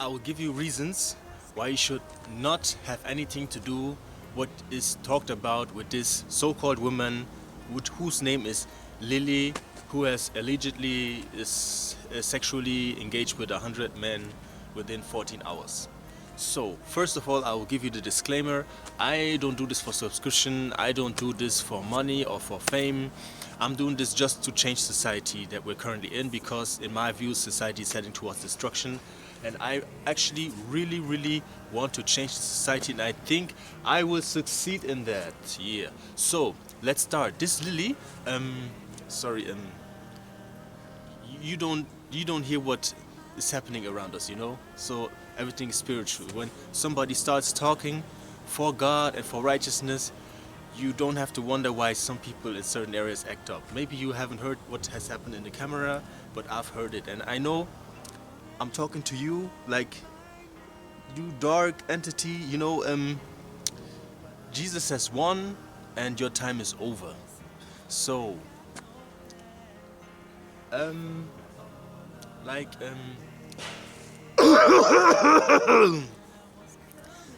I will give you reasons why you should not have anything to do what is talked about with this so-called woman whose name is Lily, who has allegedly is sexually engaged with 100 men within 14 hours. So, first of all, I will give you the disclaimer. I don't do this for subscription. I don't do this for money or for fame. I'm doing this just to change society that we're currently in, because in my view, society is heading towards destruction. And I actually really want to change the society, and I think I will succeed in that. Yeah. So, let's start. This Lily, you don't hear what is happening around us, you know? So everything is spiritual. When somebody starts talking for God and for righteousness, you don't have to wonder why some people in certain areas act up. Maybe you haven't heard what has happened in the camera, but I've heard it, and I know I'm talking to you, like, you dark entity, you know. Jesus has won and your time is over. So like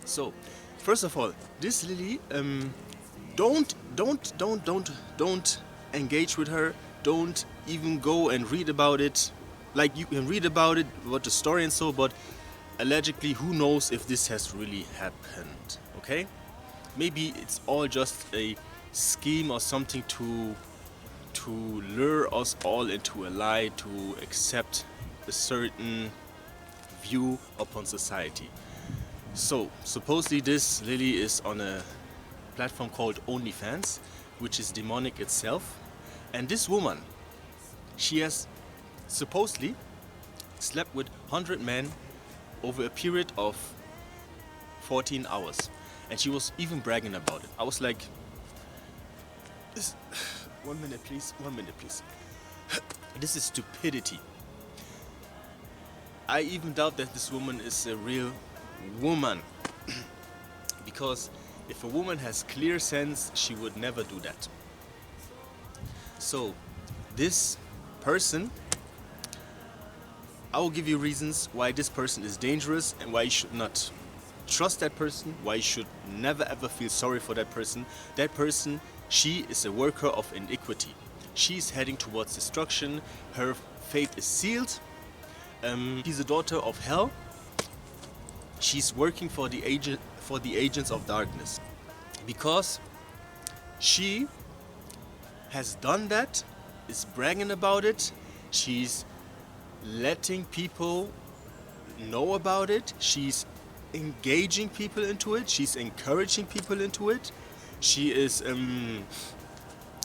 so first of all, this Lily, don't engage with her. Don't even go and read about it. Like, you can read about it, what the story and so, but allegedly, who knows if this has really happened, okay? Maybe it's all just a scheme or something to lure us all into a lie, to accept a certain view upon society. So, supposedly this Lily is on a platform called OnlyFans, which is demonic itself. And this woman, she has supposedly slept with 100 men over a period of 14 hours. And she was even bragging about it. I was like, this, 1 minute please, 1 minute please. This is stupidity. I even doubt that this woman is a real woman. Because if a woman has clear sense, she would never do that. So, this person, I will give you reasons why this person is dangerous and why you should not trust that person, why you should never ever feel sorry for that person. That person, she is a worker of iniquity. She's heading towards destruction. Her fate is sealed. She's a daughter of hell. She's working for the agents of darkness, because she has done that, is bragging about it. She's letting people know about it. She's engaging people into it. She's encouraging people into it. She is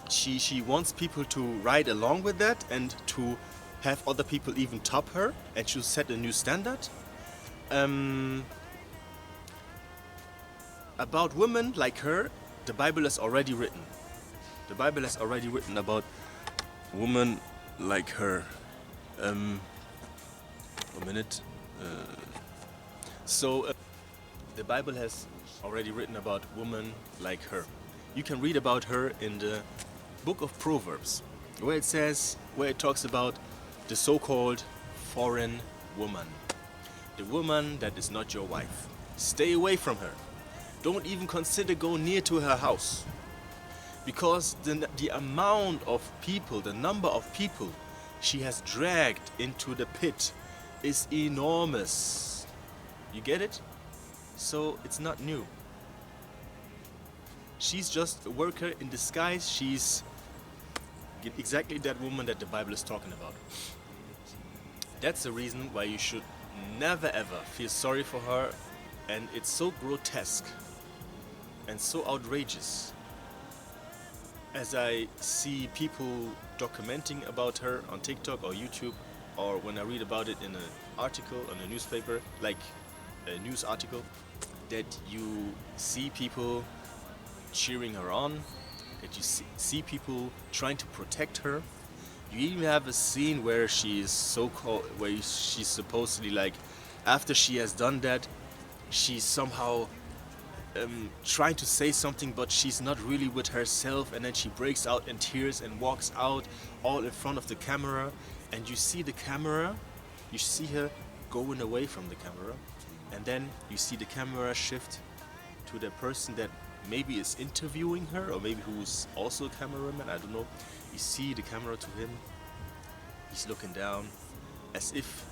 she wants people to ride along with that and to have other people even top her, and to set a new standard. About women like her, the Bible has already written. The Bible has already written about women like her. A minute. The Bible has already written about women like her. You can read about her in the book of Proverbs, where it talks about the so-called foreign woman. The woman that is not your wife. Stay away from her. Don't even consider going near to her house. Because the amount of people, the number of people she has dragged into the pit is enormous. You get it? So it's not new. She's just a worker in disguise. She's exactly that woman that the Bible is talking about. That's the reason why you should never ever feel sorry for her. And it's so grotesque and so outrageous as I see people documenting about her on TikTok or YouTube, or when I read about it in an article on a newspaper, like a news article, that you see people cheering her on, that you see people trying to protect her. You even have a scene where she's supposedly, like, after she has done that, she's somehow trying to say something, but she's not really with herself, and then she breaks out in tears and walks out all in front of the camera, and you see the camera, you see her going away from the camera, and then you see the camera shift to the person that maybe is interviewing her, or maybe who's also a cameraman, I don't know. You see the camera to him, he's looking down as if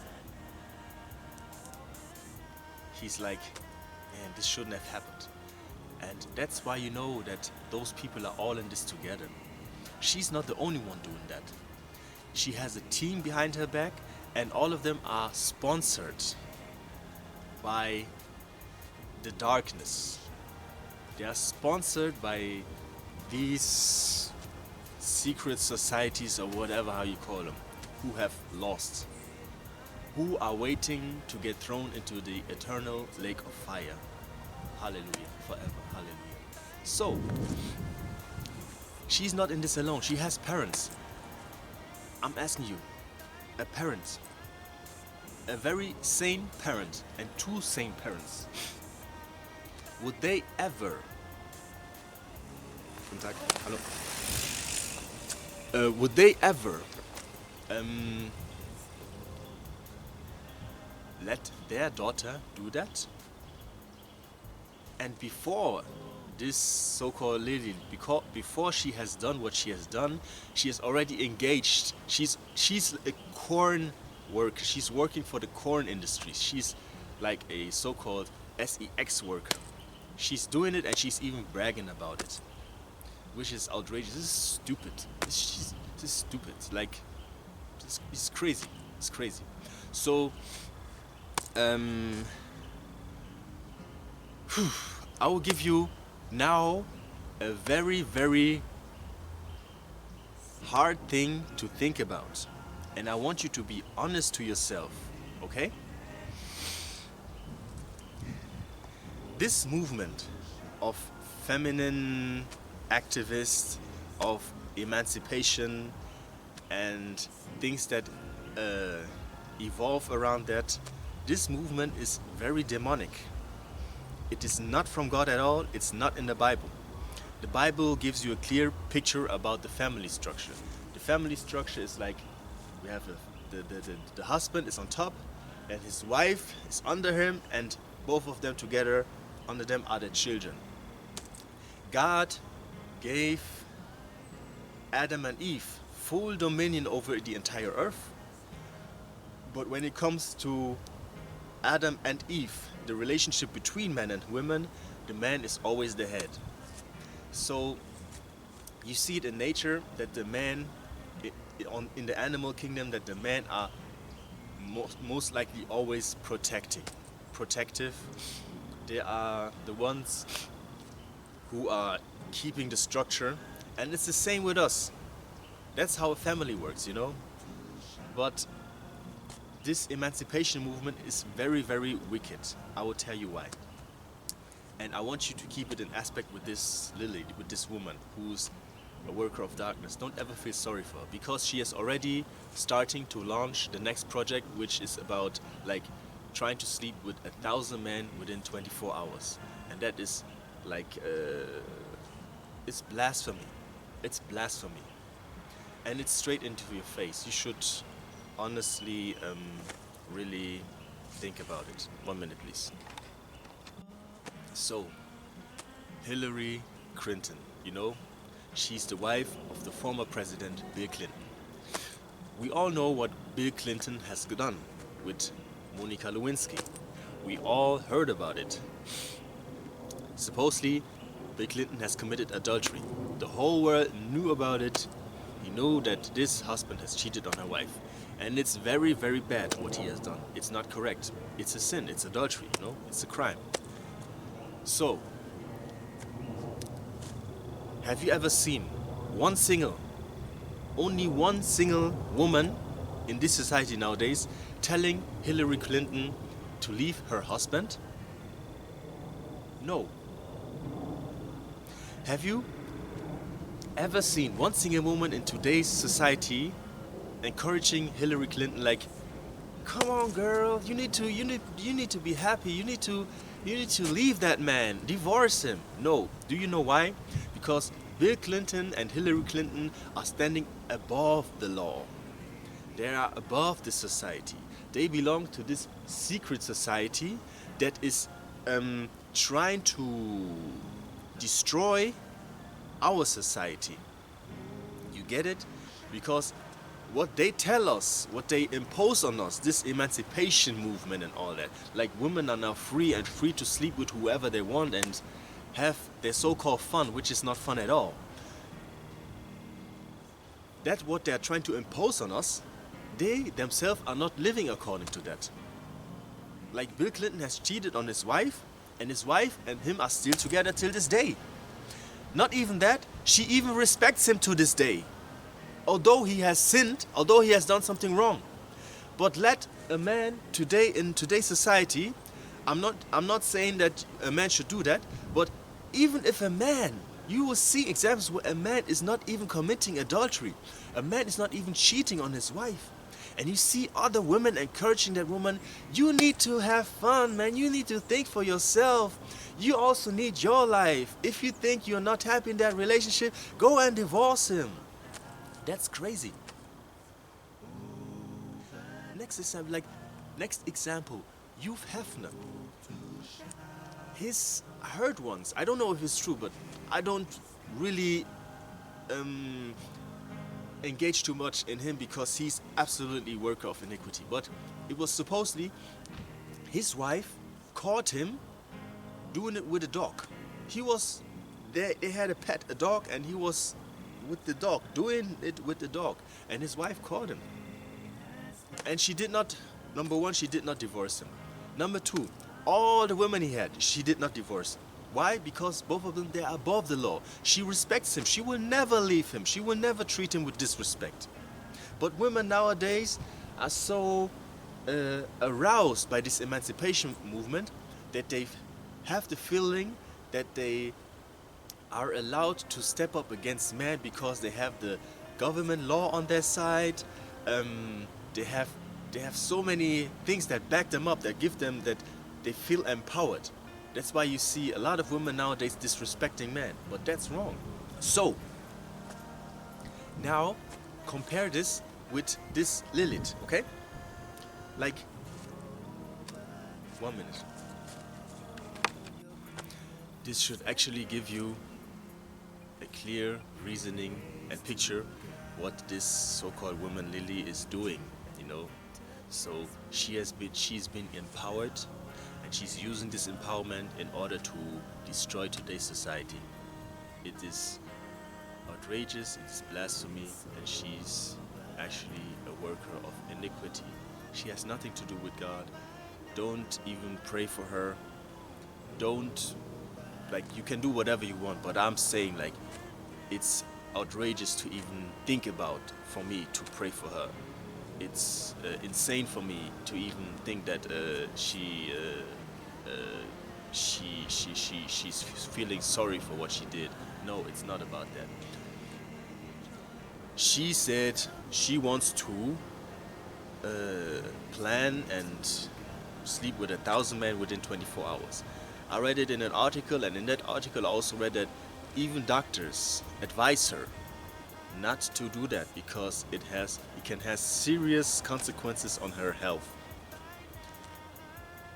he's like, man, this shouldn't have happened. And that's why you know that those people are all in this together. She's not the only one doing that. She has a team behind her back, and all of them are sponsored by the darkness. They are sponsored by these secret societies, or whatever how you call them, who have lost, who are waiting to get thrown into the eternal lake of fire. Hallelujah, forever, hallelujah. So, she's not in this alone. She has parents. I'm asking you, a parent, a very sane parent, and two sane parents, would they ever, guten Tag, hallo, would they ever let their daughter do that? And before this so-called lady, before she has done what she has done, she is already engaged. She's a corn worker. She's working for the corn industry. She's like a so-called sex worker. She's doing it, and she's even bragging about it, which is outrageous. This is stupid. This is stupid. Like, it's crazy. It's crazy. So, I will give you now a very, very hard thing to think about, and I want you to be honest to yourself, okay? This movement of feminine activists, of emancipation, and things that evolve around that, this movement is very demonic. It is not from God at all. It's not in the Bible. The Bible gives you a clear picture about the family structure. The family structure is like, we have the husband is on top, and his wife is under him, and both of them together, under them are the children. God gave Adam and Eve full dominion over the entire earth. But when it comes to Adam and Eve, the relationship between men and women, the man is always the head. So you see it in nature that the man, in the animal kingdom, that the men are most likely always protective. They are the ones who are keeping the structure, and it's the same with us. That's how a family works, you know. But this emancipation movement is very, very wicked. I will tell you why. And I want you to keep it in aspect with this Lily, with this woman who's a worker of darkness. Don't ever feel sorry for her, because she is already starting to launch the next project, which is about like trying to sleep with 1,000 men within 24 hours. And that is like, it's blasphemy. It's blasphemy. And it's straight into your face. You should honestly really think about it. 1 minute, please. So, Hillary Clinton, you know, she's the wife of the former president Bill Clinton. We all know what Bill Clinton has done with Monica Lewinsky. We all heard about it. Supposedly, Bill Clinton has committed adultery. The whole world knew about it. He knew that this husband has cheated on her wife. And it's very, very bad what he has done. It's not correct. It's a sin. It's adultery, you know? It's a crime. So, have you ever seen only one single woman in this society nowadays telling Hillary Clinton to leave her husband? No. Have you ever seen one single woman in today's society encouraging Hillary Clinton, like, come on girl, you need to be happy, you need to leave that man, divorce him? No. Do you know why? Because Bill Clinton and Hillary Clinton are standing above the law. They are above the society. They belong to this secret society that is trying to destroy our society. You get it? Because what they tell us, what they impose on us, this emancipation movement and all that, like women are now free and free to sleep with whoever they want and have their so-called fun, which is not fun at all. That's what they're trying to impose on us. They themselves are not living according to that. Like Bill Clinton has cheated on his wife and him are still together till this day. Not even that, she even respects him to this day. Although he has sinned, although he has done something wrong. But let a man today, in today's society, I'm not saying that a man should do that, but even if a man, you will see examples where a man is not even committing adultery. A man is not even cheating on his wife. And you see other women encouraging that woman, you need to have fun, man. You need to think for yourself. You also need your life. If you think you're not happy in that relationship, go and divorce him. That's crazy. Next example, Hugh Hefner. I heard once, I don't know if it's true, but I don't really engage too much in him because he's absolutely a worker of iniquity. But it was supposedly his wife caught him doing it with a dog. He was there, they had a pet, a dog, and he was with the dog, doing it with the dog, and his wife caught him. And she did not, number one, she did not divorce him. Number two, all the women he had, she did not divorce him. Why? Because both of them, they are above the law. She respects him. She will never leave him. She will never treat him with disrespect. But women nowadays are so aroused by this emancipation movement that they have the feeling that they are allowed to step up against men because they have the government law on their side. They have so many things that back them up, that give them, that they feel empowered. That's why you see a lot of women nowadays disrespecting men, but that's wrong. So now compare this with this Lilith, okay? Like, 1 minute. This should actually give you a clear reasoning and picture what this so-called woman Lily is doing, you know. So she's been empowered, and she's using this empowerment in order to destroy today's society. It is outrageous, it is blasphemy, and she's actually a worker of iniquity. She has nothing to do with God. Don't even pray for her. Don't, like, you can do whatever you want, but I'm saying, like, it's outrageous to even think about for me to pray for her. It's insane for me to even think that she's feeling sorry for what she did. No, it's not about that. She said she wants to plan and sleep with 1,000 men within 24 hours. I read it in an article, and in that article I also read that even doctors advise her not to do that because it can have serious consequences on her health.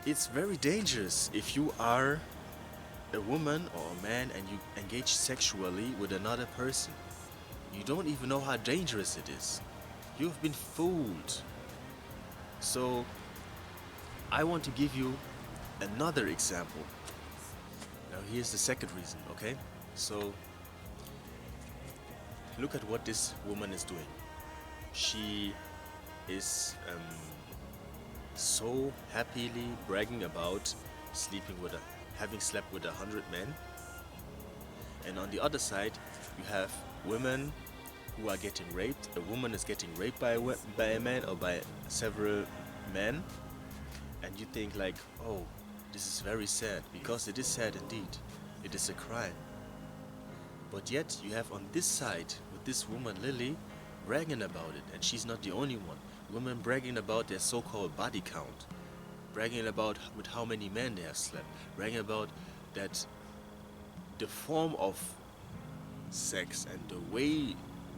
It's very dangerous if you are a woman or a man and you engage sexually with another person. You don't even know how dangerous it is. You've been fooled. So I want to give you another example. Now here's the second reason, okay? So look at what this woman is doing. She is so happily bragging about having slept with 100 men. And on the other side, you have women who are getting raped. A woman is getting raped by a man or by several men. And you think like, oh, this is very sad, because it is sad indeed. It is a crime. But yet you have on this side, with this woman Lily, bragging about it, and she's not the only one. Women bragging about their so-called body count, bragging about with how many men they have slept, bragging about that the form of sex and the way,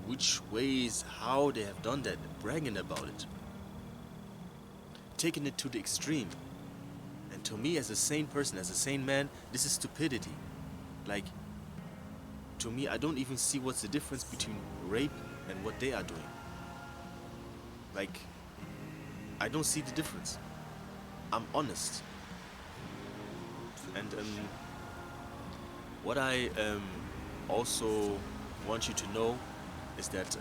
which ways, how they have done that, bragging about it. taking it to the extreme. And to me, as a sane person, as a sane man, this is stupidity. Like, to me, I don't even see what's the difference between rape and what they are doing. Like, I don't see the difference. I'm honest. And what I also want you to know is that,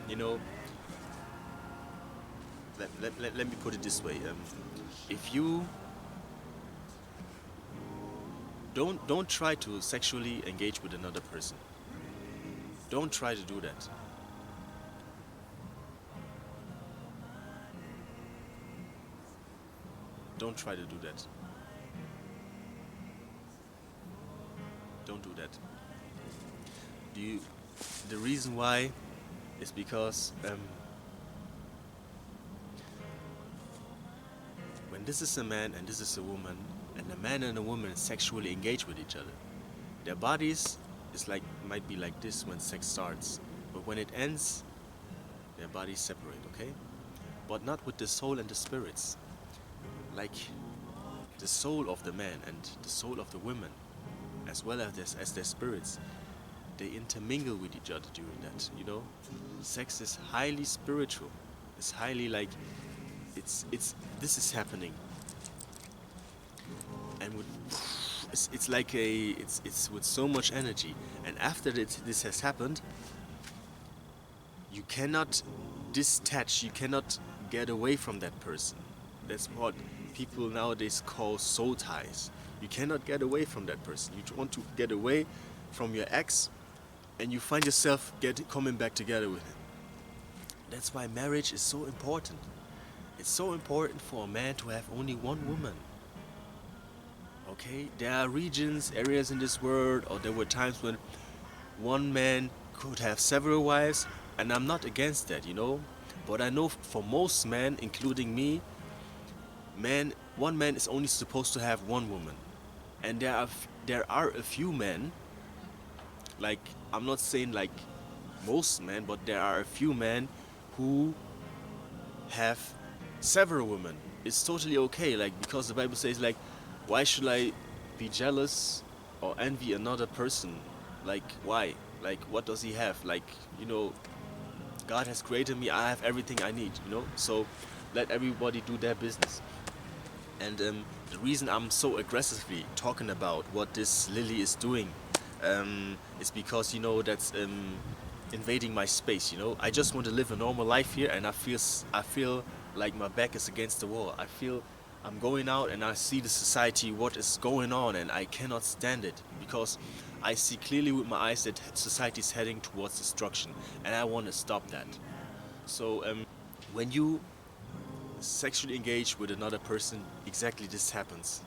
you know, let me put it this way. If you don't try to sexually engage with another person. Don't try to do that. Don't try to do that. Don't do that. The reason why is because when this is a man and this is a woman, and a man and a woman sexually engage with each other, their bodies might be like this when sex starts, but when it ends, their bodies separate, okay? But not with the soul and the spirits. Like the soul of the man and the soul of the woman, as well as their spirits, they intermingle with each other during that, you know? Sex is highly spiritual. It's highly like, it's this is happening. And it's with so much energy. And after this has happened, you cannot detach, you cannot get away from that person. That's what people nowadays call soul ties. You cannot get away from that person. You want to get away from your ex, and you find yourself coming back together with him. That's why marriage is so important. It's so important for a man to have only one woman. Okay, there are regions, areas in this world, or there were times when one man could have several wives, and I'm not against that, you know. But I know for most men, including me, one man is only supposed to have one woman, and there are a few men. Like, I'm not saying like most men, but there are a few men who have several women. It's totally okay, like, because the Bible says, like, why should I be jealous or envy another person? Like, why? Like, what does he have? Like, you know, God has created me, I have everything I need, you know? So let everybody do their business. And the reason I'm so aggressively talking about what this Lily is doing is because, you know, that's invading my space, you know? I just want to live a normal life here, and I feel like my back is against the wall. I feel I'm going out and I see the society, what is going on, and I cannot stand it, because I see clearly with my eyes that society is heading towards destruction, and I want to stop that. So when you sexually engage with another person, exactly this happens.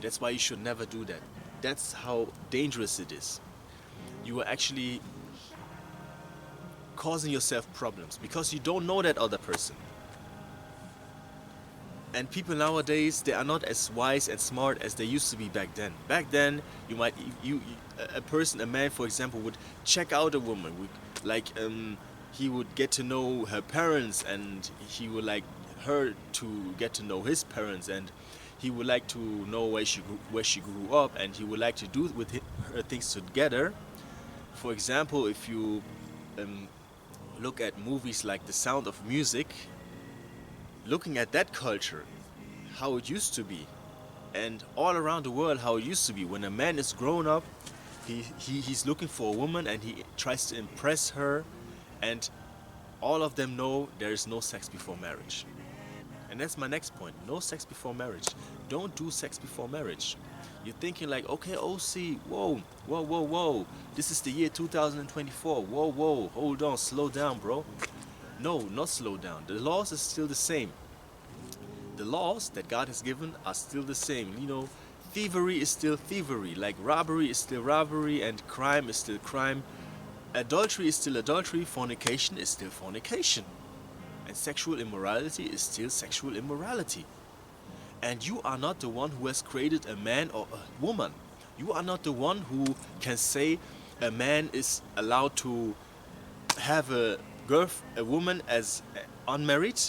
That's why you should never do that. That's how dangerous it is. You are actually causing yourself problems because you don't know that other person. And people nowadays, they are not as wise and smart as they used to be back then. Back then, a man, for example, would check out a woman. He would get to know her parents, and he would like her to get to know his parents, and he would like to know where she grew up, and he would like to do with her things together. For example, if you look at movies like The Sound of Music, looking at that culture, how it used to be, and all around the world how it used to be. When a man is grown up, he's looking for a woman and he tries to impress her, and all of them know there is no sex before marriage. And that's my next point. No sex before marriage. Don't do sex before marriage. You're thinking like, okay, OC, whoa. This is the year 2024. Whoa, hold on, slow down, bro. No, not slow down. The laws are still the same. The laws that God has given are still the same. You know, thievery is still thievery. Like, robbery is still robbery, and crime is still crime. Adultery is still adultery. Fornication is still fornication. And sexual immorality is still sexual immorality. And you are not the one who has created a man or a woman. You are not the one who can say a man is allowed to have a woman as unmarried,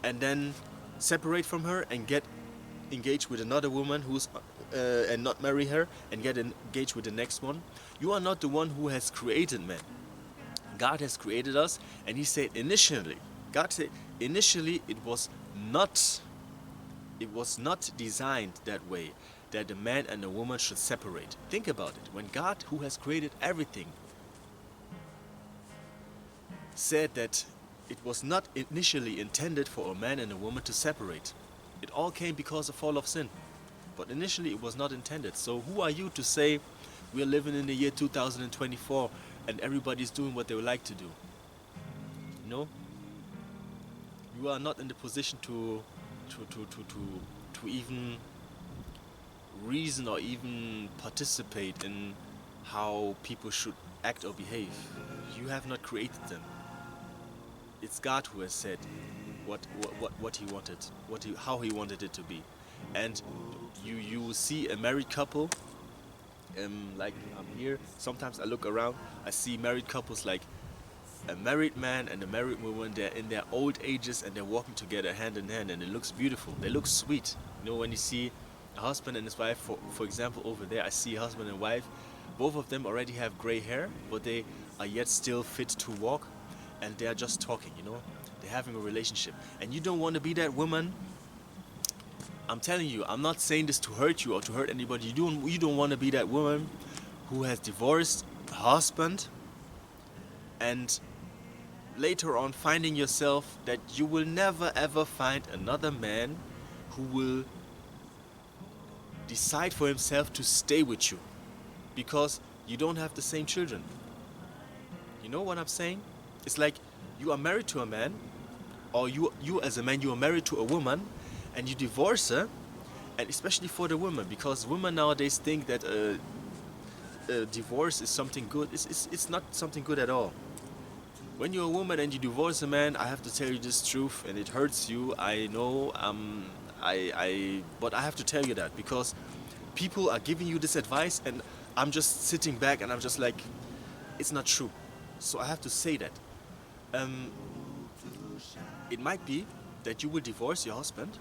and then separate from her and get engaged with another woman who's and not marry her and get engaged with the next one. You are not the one who has created man. God has created us, and He said initially, God said initially not it was not designed that way, that a man and a woman should separate. Think about it. When God, who has created everything, said that it was not initially intended for a man and a woman to separate, it all came because of fall of sin. But initially it was not intended. So who are you to say we are living in the year 2024 and everybody's doing what they would like to do? You know, you are not in the position to even reason or even participate in how people should act or behave. You have not created them. It's God who has said what He wanted, how He wanted it to be. And you see a married couple, like I'm here. Sometimes I look around, I see married couples like a married man and a married woman. They're in their old ages and they're walking together hand in hand, and it looks beautiful. They look sweet. You know, when you see a husband and his wife, for example, over there, I see a husband and wife. Both of them already have gray hair, but they are yet still fit to walk, and they are just talking. You know, they're having a relationship, and you don't want to be that woman. I'm telling you, I'm not saying this to hurt you or to hurt anybody. You don't want to be that woman who has divorced a husband and later on finding yourself that you will never ever find another man who will decide for himself to stay with you because you don't have the same children. You know what I'm saying? It's like you are married to a man, or you as a man, you are married to a woman and you divorce her. And especially for the women, because women nowadays think that a divorce is something good. It's not something good at all. When you're a woman and you divorce a man, I have to tell you this truth, and it hurts you. I know. But I have to tell you that because people are giving you this advice, and I'm just sitting back and I'm just like, it's not true. So I have to say that. Um, it might be that you will divorce your husband.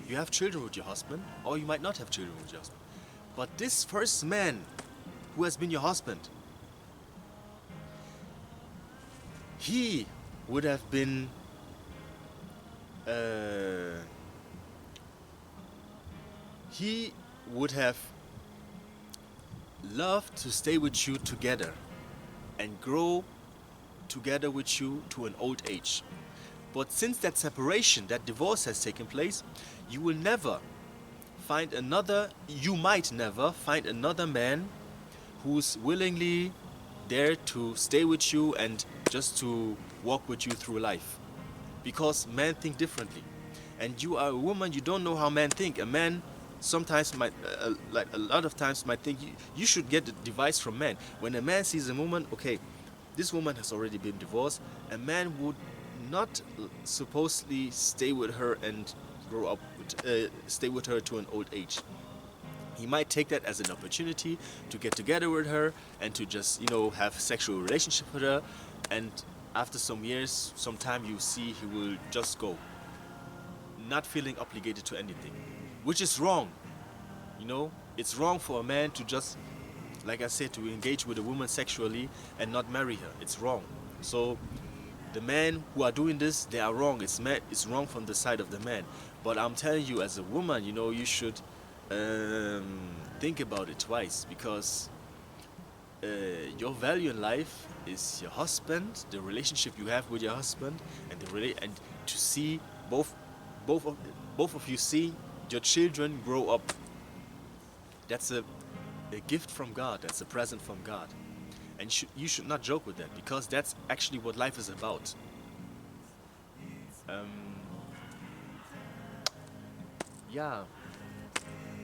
You have children with your husband, or you might not have children with your husband. But this first man who has been your husband, he would have been he would have loved to stay with you together and grow together with you to an old age. But since that separation, that divorce has taken place, you will never find another, you might never find another man who's willingly there to stay with you and just to walk with you through life. Because men think differently. And you are a woman, you don't know how men think. A man sometimes might, like a lot of times might think you should get the advice from men. When a man sees a woman, okay, this woman has already been divorced, a man would not supposedly stay with her and grow up, stay with her to an old age. He might take that as an opportunity to get together with her and to just, have sexual relationship with her. And after some years, some time, you see he will just go, not feeling obligated to anything, which is wrong. It's wrong for a man to just, like I said, to engage with a woman sexually and not marry her. It's wrong. So the men who are doing this, they are wrong. It's wrong from the side of the man. But I'm telling you, as a woman, you should think about it twice, because your value in life is your husband, the relationship you have with your husband, and to see both of you see your children grow up. That's a gift from God. That's a present from God. And you should not joke with that, because that's actually what life is about. Yeah,